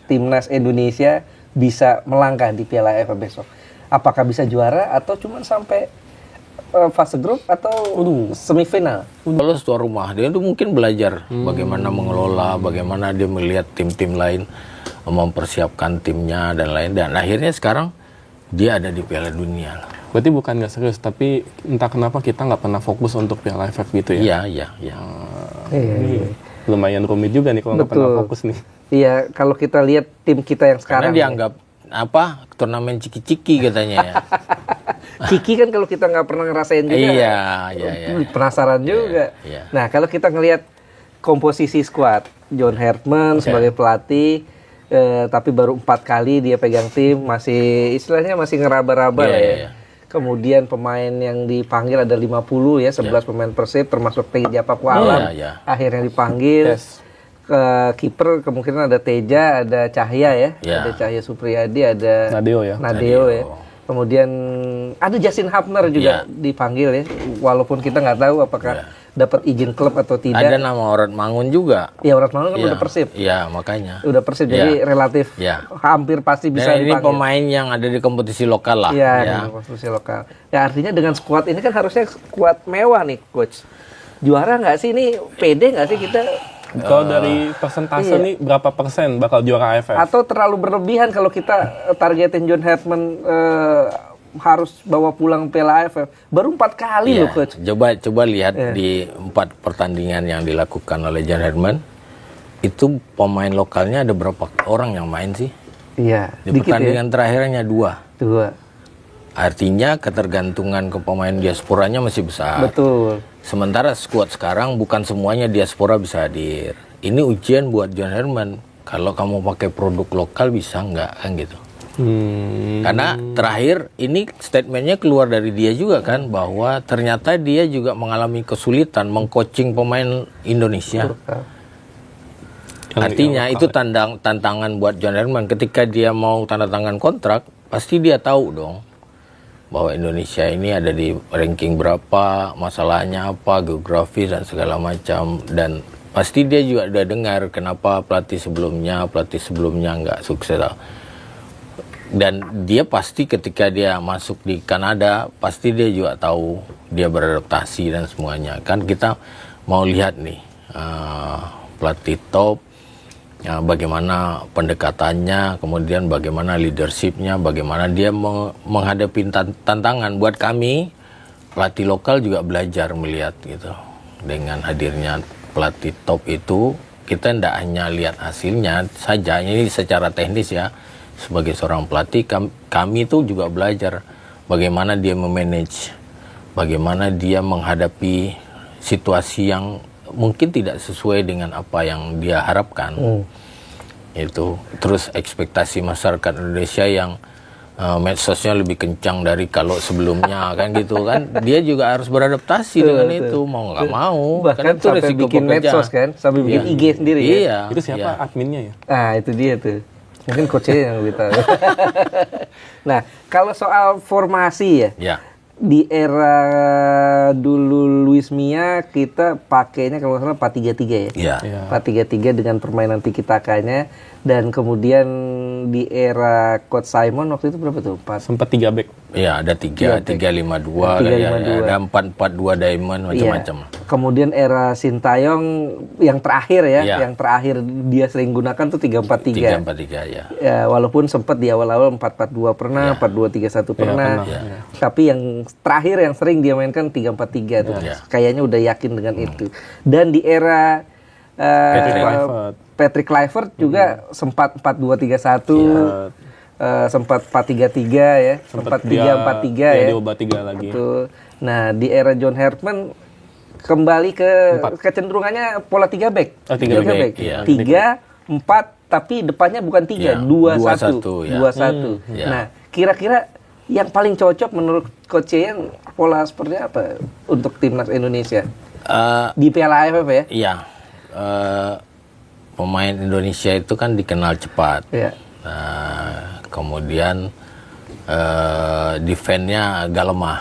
timnas Indonesia bisa melangkah di Piala AFF besok? Apakah bisa juara atau cuma sampai fase grup atau semifinal? Kalau tuan rumah dia tuh mungkin belajar bagaimana mengelola, bagaimana dia melihat tim-tim lain, mempersiapkan timnya dan lain, dan akhirnya sekarang dia ada di Piala Dunia. Berarti bukan nggak serius, tapi entah kenapa kita nggak pernah fokus untuk Piala AFF gitu ya? Iya. Iya. Lumayan rumit juga nih kalau nggak pernah fokus nih. Iya, kalau kita lihat tim kita yang sekarang. Karena dianggap turnamen ciki-ciki katanya ya. Ciki kan kalau kita nggak pernah ngerasain juga. Iya. Penasaran juga. Iya. Nah, kalau kita ngelihat komposisi skuad, John Herdman sebagai pelatih, tapi baru 4 kali dia pegang tim, masih istilahnya masih ngeraba-raba lah ya. Iya. Kemudian pemain yang dipanggil ada 50 ya, 11 pemain Persib termasuk Teja Pakualam. Akhirnya dipanggil. Kiper kemungkinan ada Teja, ada Cahya ya. Ada Cahya Supriyadi, ada Nadeo ya. Kemudian ada Justin Hapner juga dipanggil ya. Walaupun kita nggak tahu apakah dapat izin klub atau tidak. Ada nama Orad Mangun juga. Iya, Orad Mangun kan udah Persib. Iya, makanya. Udah Persib, jadi relatif hampir pasti bisa dipanggil. Ini pemain yang ada di kompetisi lokal lah. Iya, di kompetisi lokal. Ya artinya dengan skuad ini kan harusnya skuad mewah nih, Coach. Juara nggak sih ini? Pede nggak sih kita? Kalau dari persentase nih berapa persen bakal juara AFF? Atau terlalu berlebihan kalau kita targetin John Herdman harus bawa pulang Piala AFF. Baru 4 kali loh, Coach. Coba lihat di 4 pertandingan yang dilakukan oleh John Herdman. Itu pemain lokalnya ada berapa orang yang main sih? Iya. Di pertandingan terakhirnya 2. Artinya ketergantungan ke pemain diasporanya masih besar. Betul. Sementara skuad sekarang bukan semuanya diaspora bisa hadir. Ini ujian buat John Herdman. Kalau kamu pakai produk lokal bisa nggak kan gitu. Karena terakhir ini statementnya keluar dari dia juga kan, bahwa ternyata dia juga mengalami kesulitan mengcoaching pemain Indonesia. Artinya itu tantangan buat John Herdman. Ketika dia mau tanda tangan kontrak, pasti dia tahu dong bahwa Indonesia ini ada di ranking berapa, masalahnya apa, geografis dan segala macam. Dan pasti dia juga udah dengar kenapa pelatih sebelumnya nggak sukses. Dan dia pasti ketika dia masuk di Kanada, pasti dia juga tahu dia beradaptasi dan semuanya. Kan kita mau lihat nih pelatih top, bagaimana pendekatannya, kemudian bagaimana leadershipnya, bagaimana dia menghadapi tantangan. Buat kami pelatih lokal juga belajar melihat gitu. Dengan hadirnya pelatih top itu, kita tidak hanya lihat hasilnya saja, ini secara teknis ya. Sebagai seorang pelatih, kami itu juga belajar bagaimana dia memanage, bagaimana dia menghadapi situasi yang mungkin tidak sesuai dengan apa yang dia harapkan. Itu terus ekspektasi masyarakat Indonesia yang medsosnya lebih kencang dari kalau sebelumnya kan gitu kan, dia juga harus beradaptasi dengan itu, mau nggak mau. Bahkan itu sampai bikin medsos kan, sampai bikin IG sendiri ya. Itu siapa adminnya ya? Nah itu dia tuh, mungkin coachnya yang lebih tahu. Nah kalau soal formasi ya. Di era dulu Luis Mia kita pakainya kalau nggak salah 4-3-3 ya. 4-3-3 dengan permainan tiki-takanya, dan kemudian di era Coach Simon waktu itu berapa tuh? Sempat 3 back. Iya, ada 3-5-2, ada 4-4-2 diamond macam-macam. Kemudian era Sintayong yang terakhir yang terakhir dia sering gunakan tuh 3-4-3. 3-4-3 ya. Walaupun sempat di awal-awal 4-4-2 pernah, 4-2-3-1 pernah. Tapi yang terakhir yang sering dia mainkan 3-4-3 tuh. Kayaknya udah yakin dengan itu. Dan di era Patrick Kluivert juga sempat 4-2-3-1. Sempat 4-3-3 ya, sempat 3-4-3 ya. Diubah 3 lagi. Betul. Nah, di era John Herdman kembali ke kecenderungannya pola 3 back. 3 back. 3-4 tapi depannya bukan 3, 2-1. Nah, kira-kira yang paling cocok menurut Coach Yang pola seperti apa untuk timnas Indonesia di Piala AFF ya? Iya. Pemain Indonesia itu kan dikenal cepat. Kemudian defense-nya agak lemah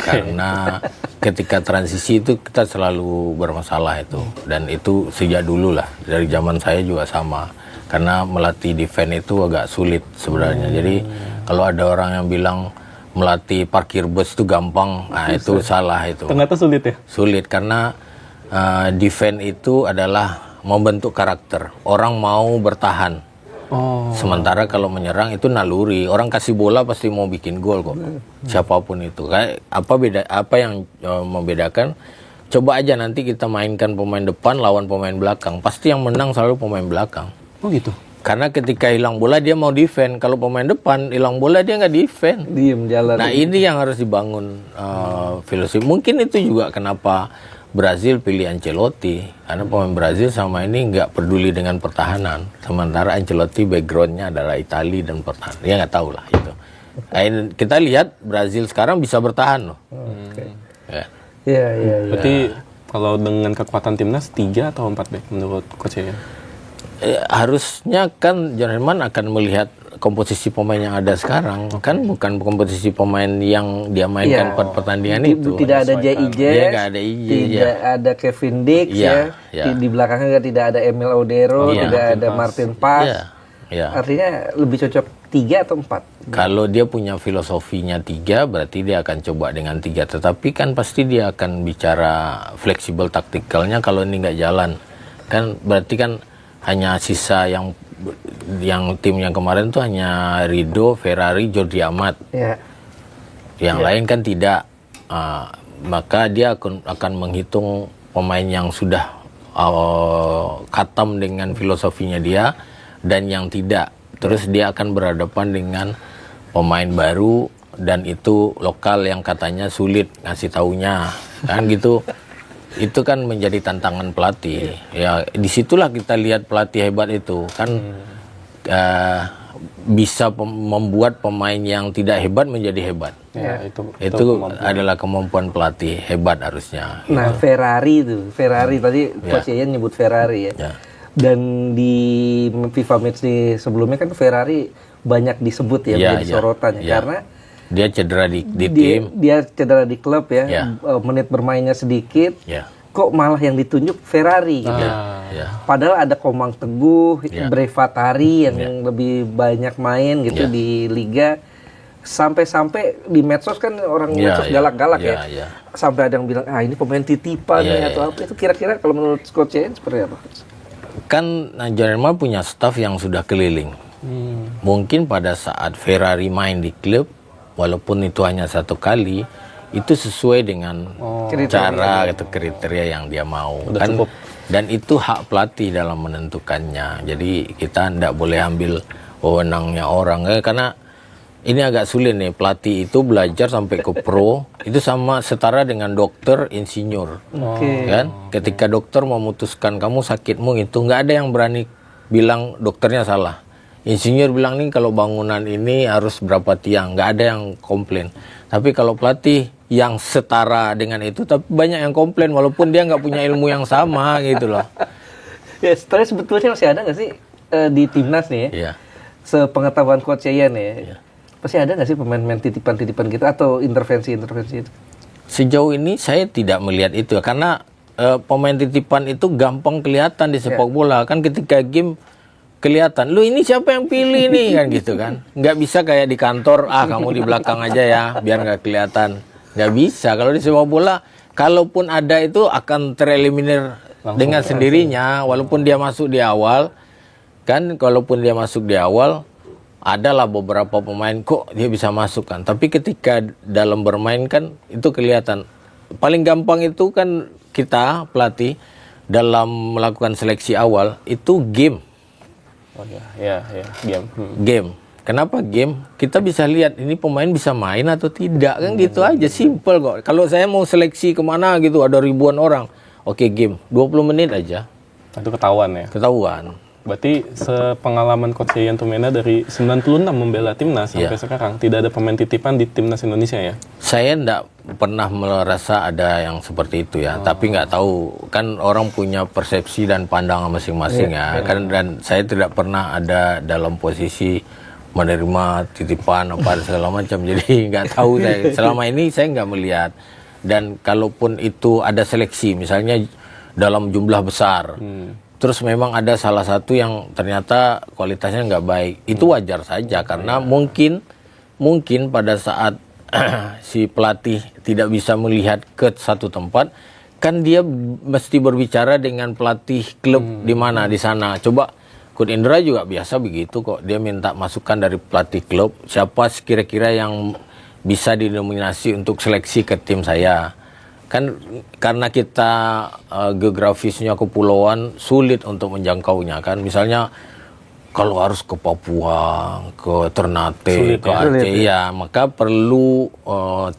karena ketika transisi itu kita selalu bermasalah itu, dan itu sejak dulu lah, dari zaman saya juga sama. karena melatih defense itu agak sulit sebenarnya. Jadi kalau ada orang yang bilang melatih parkir bus itu gampang, nah itu salah itu. Ternyata sulit ya? Sulit karena defense itu adalah membentuk karakter. Orang mau bertahan. Sementara kalau menyerang itu naluri. Orang kasih bola pasti mau bikin gol kok. Siapapun itu. Kayak apa yang membedakan? Coba aja nanti kita mainkan pemain depan lawan pemain belakang. Pasti yang menang selalu pemain belakang. Oh gitu. Karena ketika hilang bola dia mau defend. Kalau pemain depan hilang bola dia nggak defend. Diem jalan. Nah ini yang harus dibangun filosofi. Mungkin itu juga kenapa Brazil pilih Ancelotti, karena pemain Brazil sama ini nggak peduli dengan pertahanan, sementara Ancelotti backgroundnya adalah Italia dan pertahanan. Ya nggak tahu lah itu. Kita lihat Brazil sekarang bisa bertahan loh. Iya. Berarti kalau dengan kekuatan timnas 3 atau 4 back menurut coach ya? Harusnya kan Jerman akan melihat komposisi pemain yang ada sekarang, kan bukan komposisi pemain yang dia mainkan pada pertandingan itu. Tidak ada JIJ, tidak ada Kevin Dix di belakangnya tidak ada Emil Odero, tidak ada Martin Paes. Artinya lebih cocok 3 atau 4? Kalau dia punya filosofinya 3, berarti dia akan coba dengan 3. Tetapi kan pasti dia akan bicara fleksibel taktikalnya kalau ini nggak jalan. Kan berarti kan hanya sisa yang tim yang kemarin tuh hanya Rido, Ferrari, Jordi Amat. Yang lain kan tidak. Maka dia akan menghitung pemain yang sudah khatam dengan filosofinya dia dan yang tidak. Terus dia akan berhadapan dengan pemain baru dan itu lokal yang katanya sulit ngasih taunya. Kan gitu. Itu kan menjadi tantangan pelatih. Ya disitulah kita lihat pelatih hebat itu kan bisa membuat pemain yang tidak hebat menjadi hebat. Itu adalah kemampuan pelatih hebat harusnya. Nah Ferrari tadi Coach Yayan nyebut Ferrari ya. Dan di FIFA Matchday sebelumnya kan Ferrari banyak disebut menjadi sorotan karena dia cedera di tim. Dia cedera di klub menit bermainnya sedikit. Kok malah yang ditunjuk Ferrari gitu. Padahal ada Komang Teguh, Brevatari yang lebih banyak main gitu di liga. Sampai-sampai di medsos kan orang medsos galak-galak Sampai ada yang bilang ini pemain titipan atau apa itu. Kira-kira kalau menurut Coach Yayan seperti apa? Kan Jerman punya staff yang sudah keliling. Mungkin pada saat Ferrari main di klub, walaupun itu hanya 1 kali, itu sesuai dengan cara atau kriteria yang dia mau. Kan, dan itu hak pelatih dalam menentukannya. Jadi kita tidak boleh ambil wewenangnya orang. Karena ini agak sulit nih, pelatih itu belajar sampai ke pro, itu sama setara dengan dokter, insinyur. Kan? Ketika dokter memutuskan kamu sakitmu itu, nggak ada yang berani bilang dokternya salah. Insinyur bilang nih kalau bangunan ini harus berapa tiang, nggak ada yang komplain. Tapi kalau pelatih yang setara dengan itu, tapi banyak yang komplain walaupun dia nggak punya ilmu yang sama gitu loh. Ya, stres sebetulnya masih ada nggak sih di timnas nih ya? Sepengetahuan Coach Yayan ya. Pasti ada nggak sih pemain-pemain titipan-titipan gitu atau intervensi-intervensi itu? Sejauh ini saya tidak melihat itu karena pemain titipan itu gampang kelihatan di sepak bola. Kan ketika game kelihatan, lu ini siapa yang pilih nih kan gitu kan. Nggak bisa kayak di kantor, kamu di belakang aja ya biar nggak kelihatan. Nggak bisa. Kalau di sepak bola, kalaupun ada itu akan tereliminir dengan sendirinya walaupun dia masuk di awal. Kan kalaupun dia masuk di awal, adalah beberapa pemain kok dia bisa masuk kan. Tapi ketika dalam bermain kan itu kelihatan. Paling gampang itu kan kita pelatih dalam melakukan seleksi awal itu game. Game. Kenapa game? Kita bisa lihat ini pemain bisa main atau tidak kan gitu aja, simple kok. Kalau saya mau seleksi kemana gitu ada ribuan orang, oke game 20 menit aja. Itu ketahuan ya? Ketahuan. Berarti sepengalaman Coach Yayan Tumena dari 96 membela timnas sampai sekarang tidak ada pemain titipan di timnas Indonesia ya? Saya enggak pernah merasa ada yang seperti itu ya, tapi nggak tahu kan orang punya persepsi dan pandangan masing-masing kan, dan saya tidak pernah ada dalam posisi menerima titipan apa segala macam, jadi nggak tahu saya. Selama ini saya nggak melihat, dan kalaupun itu ada seleksi misalnya dalam jumlah besar. terus memang ada salah satu yang ternyata kualitasnya nggak baik, itu wajar saja karena mungkin pada saat si pelatih tidak bisa melihat ke satu tempat, kan dia mesti berbicara dengan pelatih klub di mana di sana. Coba Coach Indra juga biasa begitu kok, dia minta masukan dari pelatih klub siapa kira-kira yang bisa dinominasi untuk seleksi ke tim saya. Kan karena kita geografisnya kepulauan sulit untuk menjangkaunya kan. Misalnya kalau harus ke Papua, ke Ternate, sulit, ke Aceh ya, maka perlu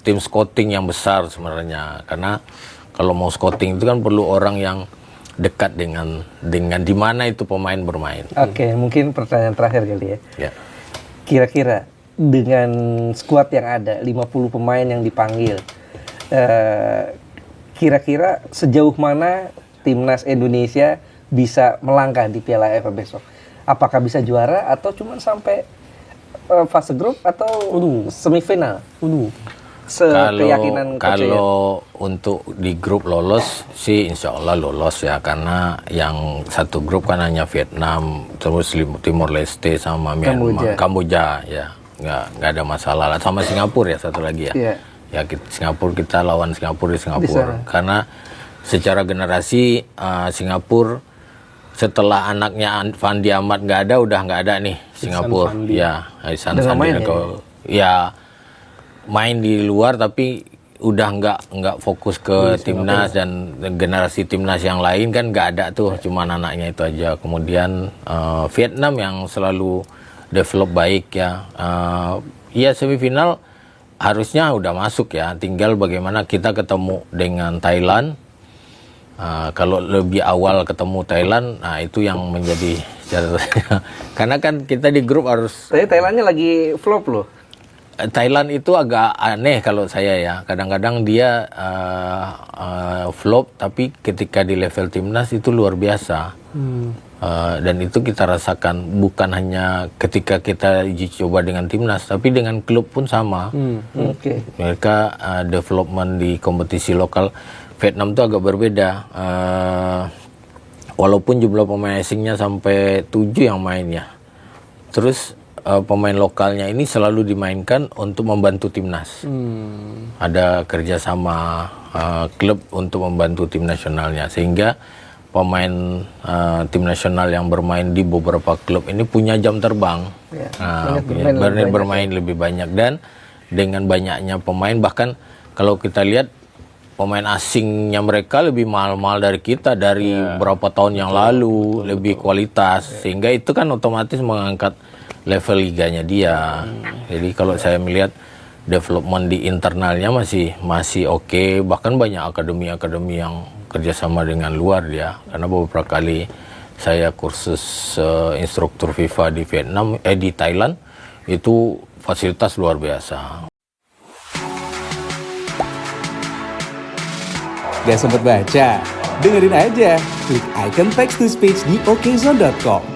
tim scouting yang besar sebenarnya. Karena kalau mau scouting itu kan perlu orang yang dekat dengan di mana itu pemain bermain. Oke, mungkin pertanyaan terakhir kali ya. Ya. Kira-kira dengan skuad yang ada 50 pemain yang dipanggil, kira-kira sejauh mana timnas Indonesia bisa melangkah di Piala AFF besok? Apakah bisa juara atau cuma sampai fase grup atau semifinal? Kalau untuk di grup lolos sih insya Allah lolos ya, karena yang satu grup kan hanya Vietnam, terus Timor Leste sama Myanmar, Kamboja ya, nggak ada masalah lah, sama Singapura ya satu lagi ya. Yeah. Ya Singapura, kita lawan Singapura di Singapura. Karena secara generasi Singapura setelah anaknya Fandi Ahmad nggak ada, udah nggak ada nih Singapura. Ya, Ihsan Fandi ya main di luar tapi udah nggak fokus ke timnas, dan generasi timnas yang lain kan nggak ada tuh, cuma anaknya itu aja. Kemudian Vietnam yang selalu develop baik ya. Ya semifinal harusnya udah masuk ya, tinggal bagaimana kita ketemu dengan Thailand. Kalau lebih awal ketemu Thailand, nah itu yang menjadi karena kan kita di grup harus. Tapi Thailandnya lagi flop loh. Thailand itu agak aneh kalau saya ya, kadang-kadang dia flop tapi ketika di level timnas itu luar biasa. Dan itu kita rasakan bukan hanya ketika kita uji coba dengan timnas, tapi dengan klub pun sama. Mereka development di kompetisi lokal. Vietnam itu agak berbeda. Walaupun jumlah pemain asingnya sampai 7 yang main ya. Terus pemain lokalnya ini selalu dimainkan untuk membantu timnas. Ada kerjasama klub untuk membantu tim nasionalnya, sehingga pemain tim nasional yang bermain di beberapa klub ini punya jam terbang, bermain lebih banyak, dan dengan banyaknya pemain, bahkan kalau kita lihat pemain asingnya mereka lebih mahal-mahal dari kita dari berapa tahun yang lalu, lebih kualitas, sehingga itu kan otomatis mengangkat level liganya dia. Jadi kalau saya melihat development di internalnya masih oke, bahkan banyak akademi-akademi yang kerjasama dengan luar dia, karena beberapa kali saya kursus instruktur FIFA di di Thailand, itu fasilitas luar biasa. Gak sempet baca? Dengerin aja, klik icon text to speech di okezone.com.